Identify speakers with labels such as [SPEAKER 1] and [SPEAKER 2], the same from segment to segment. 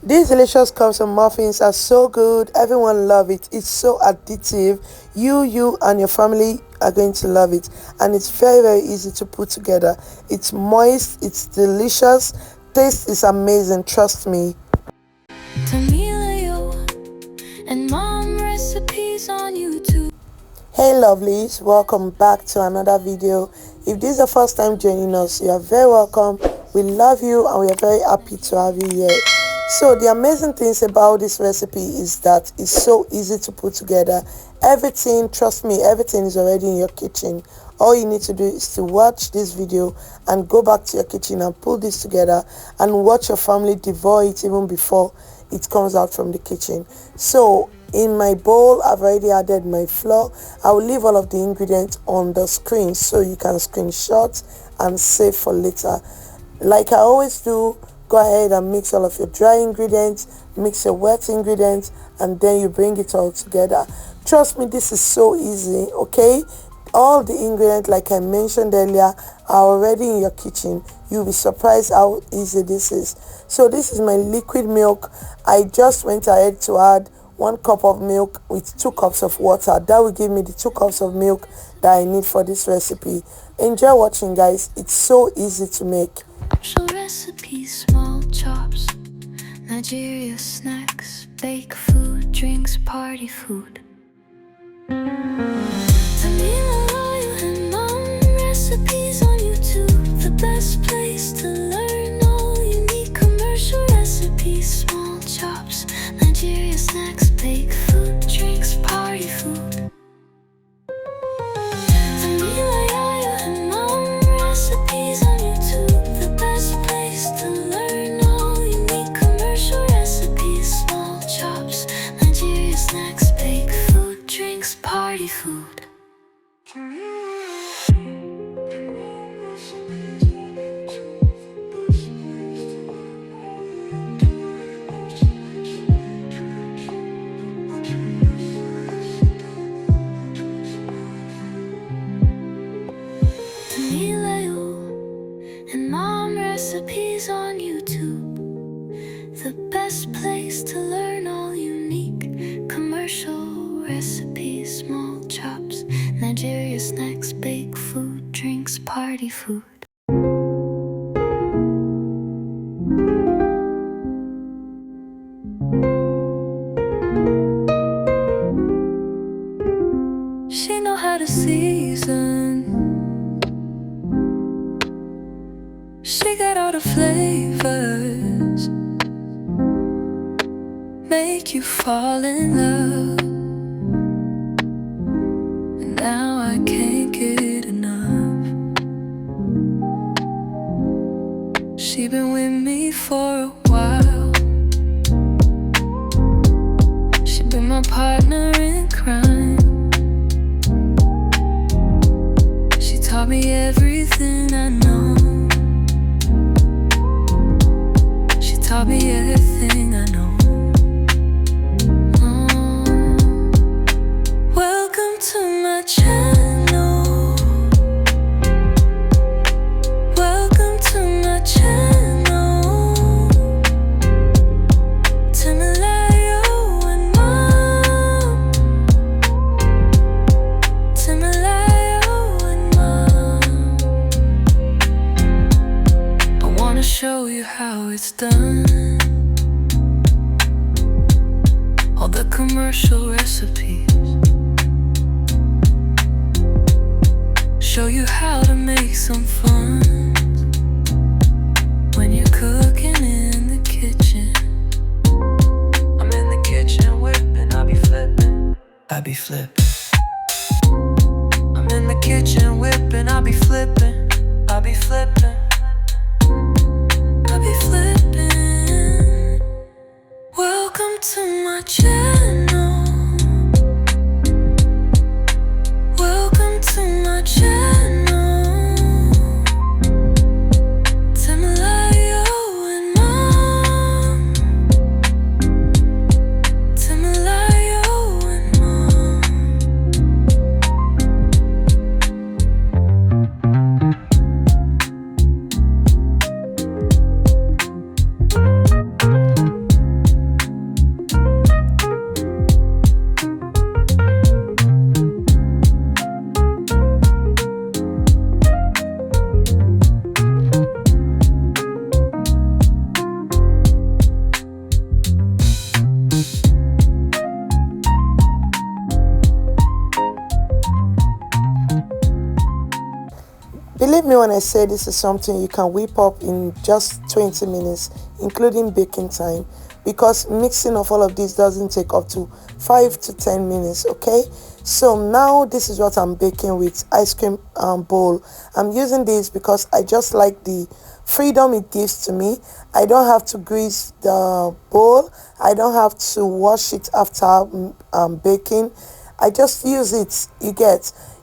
[SPEAKER 1] These delicious cups of muffins are so good. Everyone love it. It's so addictive. You and your family are going to love it. And it's very easy to put together. It's moist. It's delicious. Taste is amazing. Trust me.
[SPEAKER 2] Temilayo and mom recipes on YouTube.
[SPEAKER 1] Hey lovelies, welcome back to another video. If this is the first time joining us, you are very welcome. We love you and we are very happy to have you here. So the amazing things about this recipe is that it's so easy to put together. Everything, trust me, everything is already in your kitchen. All you need to do is to watch this video and go back to your kitchen and pull this together and watch your family devour it even before it comes out from the kitchen. So in my bowl, I've already added my flour. I will leave all of the ingredients on the screen so you can screenshot and save for later. Like I always do, go ahead and mix all of your dry ingredients, mix your wet ingredients, and then you bring it all together. Trust me, this is so easy, okay? All the ingredients, like I mentioned earlier, are already in your kitchen. You'll be surprised how easy this is. So this is my liquid milk. I just went ahead to add 1 cup of milk with 2 cups of water. That will give me the 2 cups of milk that I need for this recipe. Enjoy watching, guys. It's so easy to make.
[SPEAKER 2] Show recipes, small chops, Nigeria snacks, bake food, drinks, party food. Temilayo and mom recipes on YouTube. The best place to learn all unique commercial recipes, small chops, Nigeria snacks, bake food, drinks, party food. Temilayo and mom recipes on YouTube. The best place to learn all unique commercial recipes, small chops, Nigeria snacks, bake food, drinks, party food. Temilayo and mom recipes on YouTube. The best place to learn all unique commercial recipes, small chops, Nigeria snacks, bake food, drinks, party food. She know how to season. She got all the flavors, make you fall in love. And now I can't get enough. She been with me for a while. She been my partner in crime. She taught me everything I know. She taught me everything I know. Welcome to my channel. Welcome to my channel. Temilayo and mom. Temilayo and mom. I wanna show you how it's done. All the commercial recipes. Show you how to make some fun when you're cooking in the kitchen. I'm in the kitchen whipping, I be flipping. I be flipping. I'm in the kitchen whipping, I be flipping. I be flipping. I be flipping. Welcome to my channel. Welcome to my channel. Temilayo and mom. Temilayo and mom.
[SPEAKER 1] Believe me when I say this is something you can whip up in just 20 minutes, including baking time, because mixing of all of this doesn't take up to 5 to 10 minutes. Okay, so now this is what I'm baking with: ice cream bowl. I'm using this because I just like the freedom it gives to me. I don't have to grease the bowl, I don't have to wash it after baking. I just use it.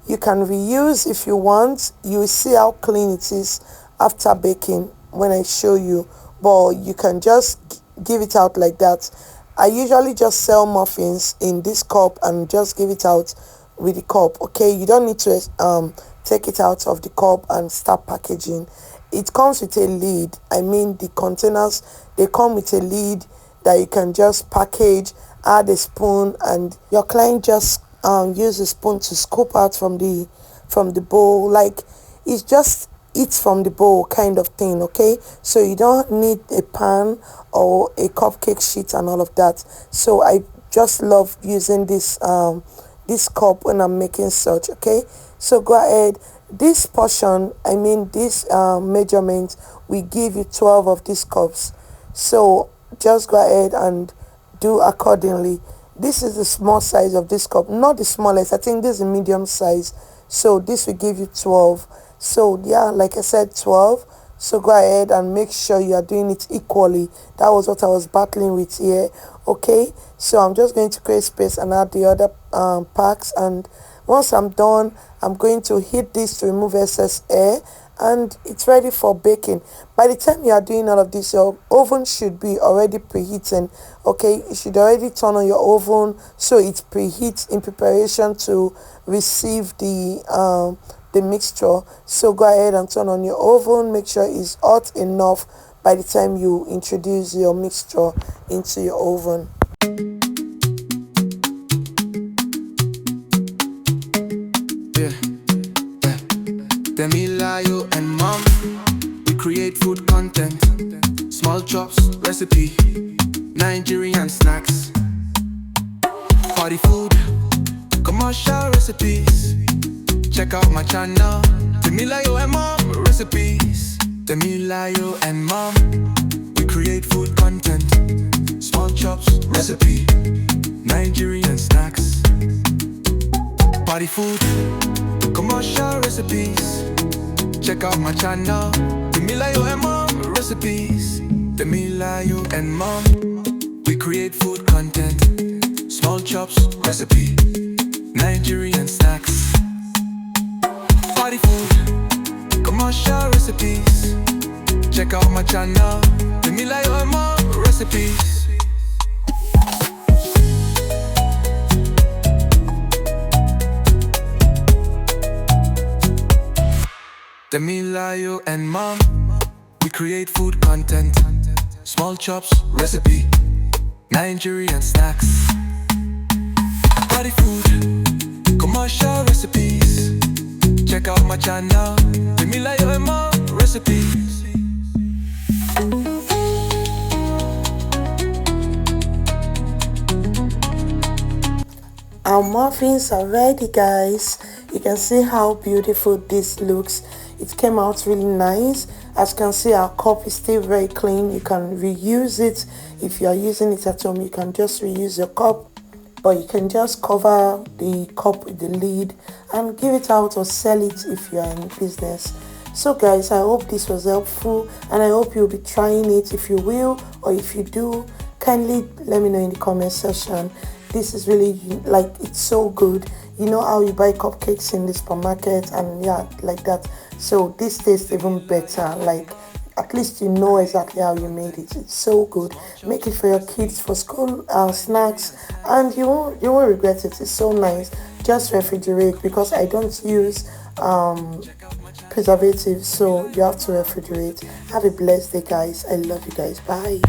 [SPEAKER 1] You can reuse if you want. You will see how clean it is after baking when I show you, but you can just give it out like that. I usually just sell muffins in this cup and just give it out with the cup. Okay, you don't need to take it out of the cup and start packaging. It comes with a lid. I mean, the containers, they come with a lid that you can just package, add a spoon, and your client just use a spoon to scoop out from the bowl. Like, it's just eats from the bowl kind of thing. Okay, so you don't need a pan or a cupcake sheet and all of that. So I just love using this cup when I'm making such. Okay, so go ahead. This portion, I mean this measurement, we give you 12 of these cups. So just go ahead and do accordingly. This is the small size of this cup, not the smallest. I think this is a medium size. So this will give you 12. So yeah, like I said, 12. So go ahead and make sure you are doing it equally. That was what I was battling with here. Okay, so I'm just going to create space and add the other packs, and once I'm done, I'm going to heat this to remove excess air, and it's ready for baking. By the time you are doing all of this, your oven should be already preheating. Okay, you should already turn on your oven so it preheats in preparation to receive the mixture. So go ahead and turn on your oven, make sure it's hot enough by the time you introduce your mixture into your oven.
[SPEAKER 2] Temilayo and mom, we create food content, small chops, recipe, Nigerian snacks, party food, commercial recipes. Check out my channel, Temilayo and mom recipes. Temilayo and mom, we create food content, small chops, recipe, Nigerian snacks, party food, commercial recipes. Check out my channel, Temilayo and mom recipes. Temilayo and mom, we create food content, small chops, recipe, Nigerian snacks, party food, commercial recipes. Check out my channel, Temilayo and mom recipes. Temilayo and mom, we create food content, small chops, recipe, Nigerian snacks, party food, commercial recipes. Check out my channel, Temilayo and mom recipes.
[SPEAKER 1] Our muffins are ready, guys. You can see how beautiful this looks. It came out really nice. As you can see, our cup is still very clean. You can reuse it. If you are using it at home, you can just reuse your cup, but you can just cover the cup with the lid and give it out or sell it if you are in business. So guys, I hope this was helpful, and I hope you'll be trying it. If you will, or if you do, kindly let me know in the comment section. This is really, like, it's so good. You know how you buy cupcakes in the supermarket and yeah, like that. So this tastes even better. Like, at least you know exactly how you made it. It's so good. Make it for your kids for school snacks, and you won't regret it. It's so nice. Just refrigerate, because I don't use preservatives, so you have to refrigerate. Have a blessed day, guys. I love you guys. Bye.